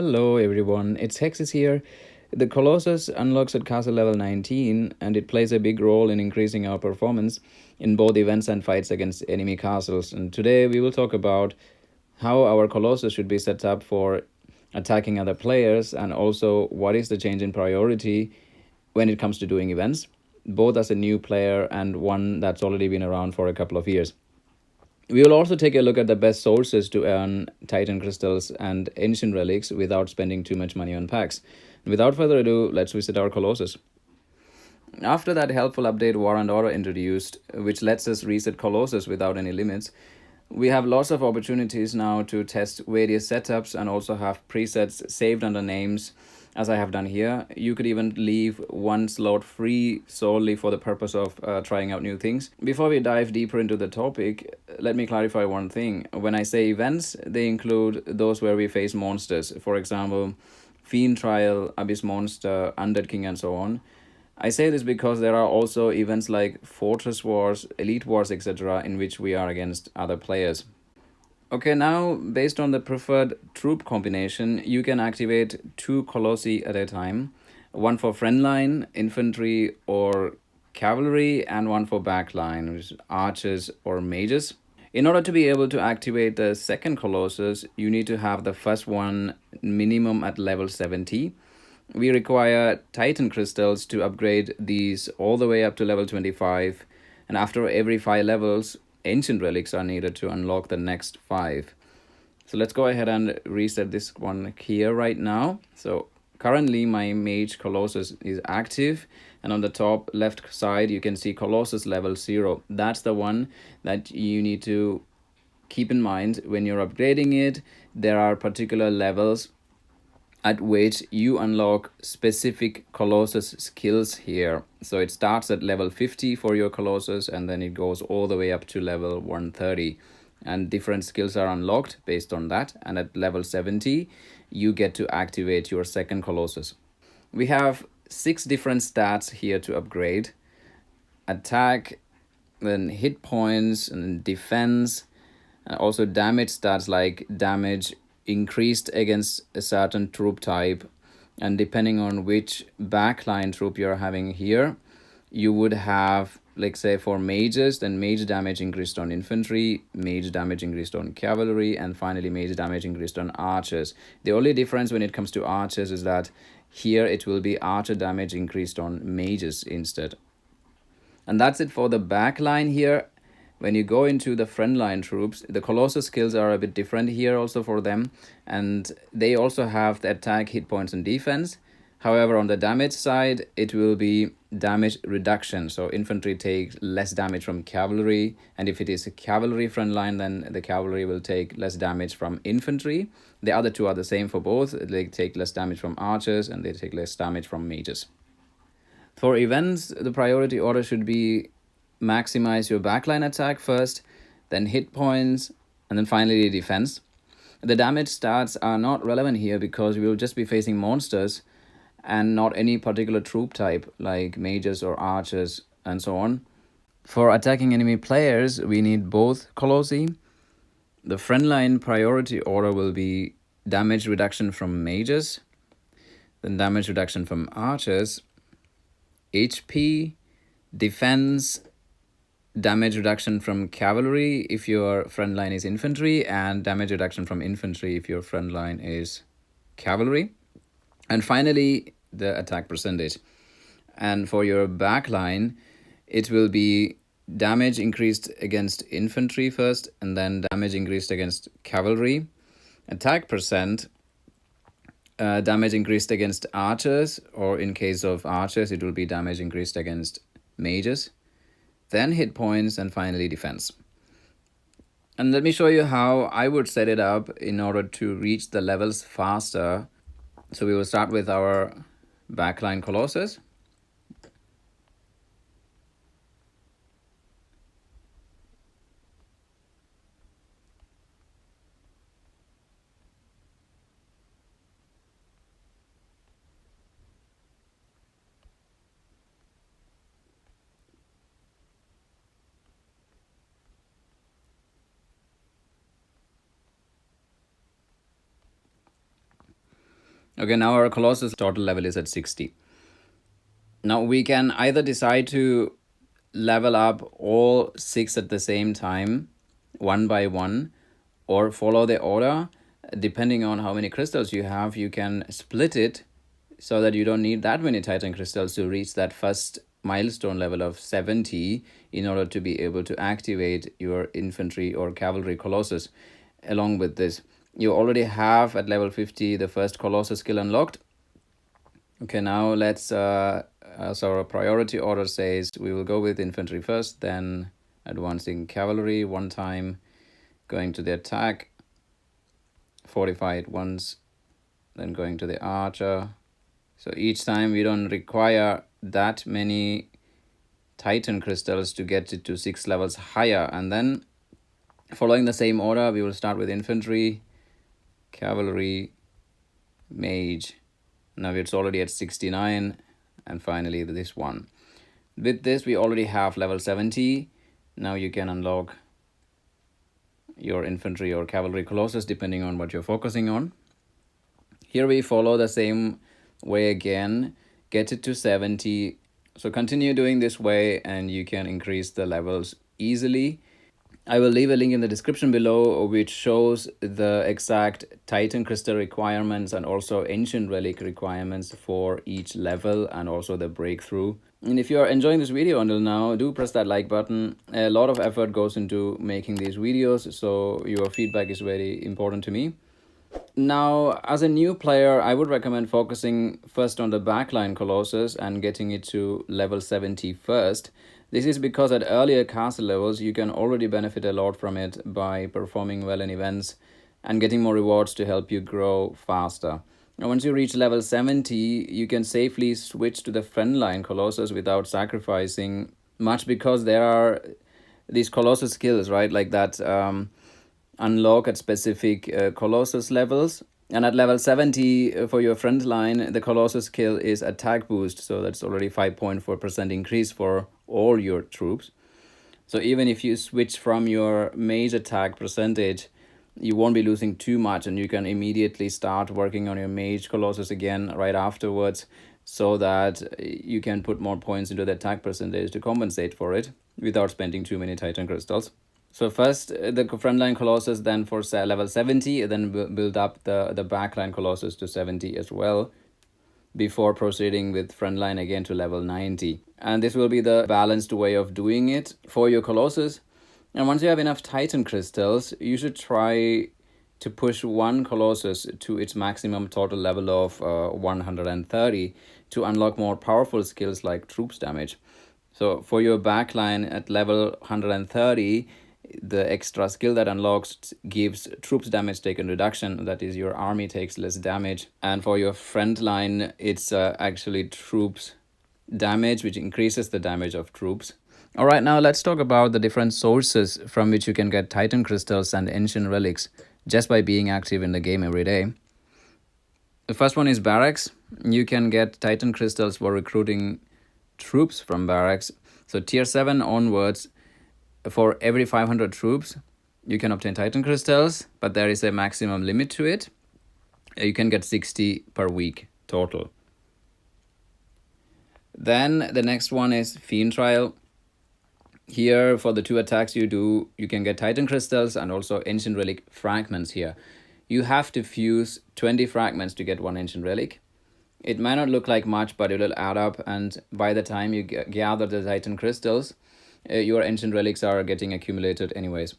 Hello everyone, it's Hexis here. The Colossus unlocks at castle level 19 and it plays a big role in increasing our performance in both events and fights against enemy castles. And today we will talk about how our Colossus should be set up for attacking other players and also what is the change in priority when it comes to doing events, both as a new player and one that's already been around for a couple of years. We will also take a look at the best sources to earn Titan crystals and ancient relics without spending too much money on packs. Without further ado, let's visit our Colossus. After that helpful update War and Order introduced, which lets us reset Colossus without any limits, we have lots of opportunities now to test various setups and also have presets saved under names, as I have done here. You could even leave one slot free solely for the purpose of trying out new things. Before we dive deeper into the topic, let me clarify one thing. When I say events, they include those where we face monsters. For example, Fiend Trial, Abyss Monster, Undead King, and so on. I say this because there are also events like Fortress Wars, Elite Wars, etc., in which we are against other players. Okay, now based on the preferred troop combination, you can activate 2 Colossi at a time. One for friend line, infantry, or cavalry, and one for backline, which is archers or mages. In order to be able to activate the second Colossus, you need to have the first one minimum at level 70. We require Titan crystals to upgrade these all the way up to level 25, and after every 5 levels, ancient relics are needed to unlock the next 5. So let's go ahead and reset this one here right now. So currently my mage Colossus is active, and on the top left side you can see Colossus level 0. That's the one that you need to keep in mind when you're upgrading it. There are particular levels at which you unlock specific Colossus skills here. So it starts at level 50 for your Colossus, and then it goes all the way up to level 130. And different skills are unlocked based on that. And at level 70, you get to activate your second Colossus. We have 6 different stats here to upgrade. Attack, then hit points, and defense, and also damage stats like damage increased against a certain troop type, and depending on which backline troop you're having here, you would have, like say for mages, then mage damage increased on infantry, mage damage increased on cavalry, and finally mage damage increased on archers. The only difference when it comes to archers is that here it will be archer damage increased on mages instead. And that's it for the backline here. When you go into the frontline troops, the Colossus skills are a bit different here also for them, and they also have the attack, hit points, and defense. However, on the damage side, it will be damage reduction. So infantry takes less damage from cavalry, and if it is a cavalry frontline, then the cavalry will take less damage from infantry. The other two are the same for both. They take less damage from archers, and they take less damage from mages. For events, the priority order should be maximize your backline attack first, then hit points, and then finally defense. The damage stats are not relevant here because we will just be facing monsters and not any particular troop type like mages or archers and so on. For attacking enemy players, we need both Colossi. The frontline priority order will be damage reduction from mages, then damage reduction from archers, HP, defense, damage reduction from cavalry if your front line is infantry, and damage reduction from infantry if your front line is cavalry. And finally, the attack percentage. And for your back line, it will be damage increased against infantry first, and then damage increased against cavalry. Attack percent, damage increased against archers, or in case of archers, it will be damage increased against mages, then hit points, and finally defense. And let me show you how I would set it up in order to reach the levels faster. So we will start with our backline Colossus. Okay, now our Colossus total level is at 60. Now we can either decide to level up all 6 at the same time, one by one, or follow the order. Depending on how many crystals you have, you can split it so that you don't need that many Titan crystals to reach that first milestone level of 70 in order to be able to activate your infantry or cavalry Colossus. Along with this, you already have at level 50 the first Colossus skill unlocked. Okay, now let's, as our priority order says, we will go with infantry first, then advancing cavalry one time, going to the attack, fortify it once, then going to the archer. So each time we don't require that many Titan crystals to get it to 6 levels higher. And then following the same order, we will start with infantry, cavalry, mage. Now it's already at 69, and finally this one. With this, we already have level 70. Now you can unlock your infantry or cavalry Colossus depending on what you're focusing on. Here we follow the same way again, get it to 70. So continue doing this way and you can increase the levels easily. I will leave a link in the description below which shows the exact Titan crystal requirements and also ancient relic requirements for each level and also the breakthrough. And if you are enjoying this video until now, do press that like button. A lot of effort goes into making these videos, so your feedback is very important to me. Now, as a new player, I would recommend focusing first on the backline Colossus and getting it to level 70 first. This is because at earlier castle levels, you can already benefit a lot from it by performing well in events and getting more rewards to help you grow faster. Now, once you reach level 70, you can safely switch to the frontline Colossus without sacrificing much because there are these Colossus skills, right? Like that unlock at specific Colossus levels. And at level 70 for your front line, the Colossus skill is attack boost. So that's already 5.4% increase for all your troops. So even if you switch from your mage attack percentage, you won't be losing too much and you can immediately start working on your mage Colossus again right afterwards so that you can put more points into the attack percentage to compensate for it without spending too many Titan crystals. So first the frontline Colossus, then for level 70, then build up the backline Colossus to 70 as well before proceeding with frontline again to level 90. And this will be the balanced way of doing it for your Colossus. And once you have enough Titan crystals, you should try to push one Colossus to its maximum total level of 130 to unlock more powerful skills like troops damage. So for your backline at level 130, the extra skill that unlocks gives troops damage taken reduction, that is your army takes less damage. And for your front line, it's actually troops damage, which increases the damage of troops. All right, now let's talk about the different sources from which you can get Titan crystals and ancient relics just by being active in the game every day. The first one is barracks. You can get Titan crystals for recruiting troops from barracks. So tier 7 onwards, for every 500 troops, you can obtain Titan crystals, but there is a maximum limit to it. You can get 60 per week total. Then the next one is Fiend Trial. Here, for the 2 attacks you do, you can get Titan crystals and also ancient relic fragments here. You have to fuse 20 fragments to get 1 ancient relic. It might not look like much, but it will add up, and by the time you gather the Titan crystals, your ancient relics are getting accumulated anyways.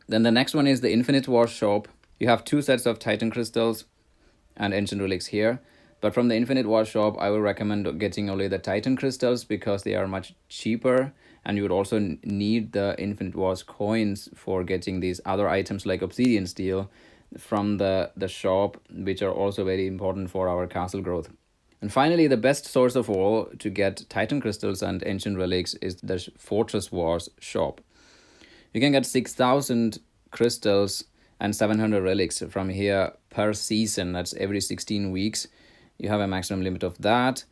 Then the next one is the Infinite War shop. You have 2 sets of Titan crystals and ancient relics here. But from the Infinite War shop, I will recommend getting only the Titan crystals because they are much cheaper. And you would also need the Infinite Wars coins for getting these other items like Obsidian Steel from the shop, which are also very important for our castle growth. And finally, the best source of all to get Titan crystals and ancient relics is the Fortress Wars shop. You can get 6,000 crystals and 700 relics from here per season. That's every 16 weeks. You have a maximum limit of that.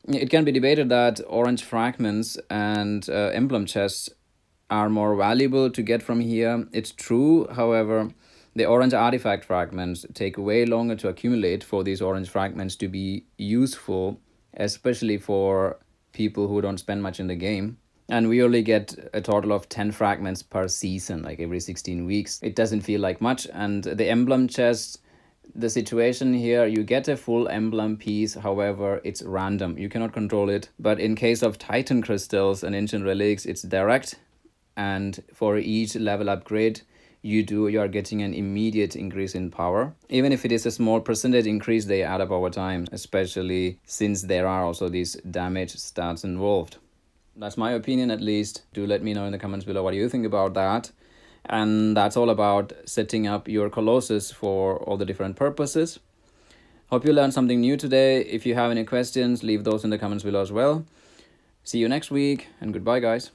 It can be debated that orange fragments and emblem chests are more valuable to get from here. It's true, however, The orange artifact fragments take way longer to accumulate for these orange fragments to be useful, especially for people who don't spend much in the game. And we only get a total of 10 fragments per season, like every 16 weeks. It doesn't feel like much. And the emblem chest, the situation here, you get a full emblem piece, however, it's random. You cannot control it. But in case of Titan crystals and ancient relics, it's direct. And for each level upgrade you are getting an immediate increase in power. Even if it is a small percentage increase, they add up over time, especially since there are also these damage stats involved. That's my opinion, at least. Do let me know in the comments below what you think about that. And that's all about setting up your Colossus for all the different purposes. Hope you learned something new today. If you have any questions, leave those in the comments below as well. See you next week, and goodbye, guys.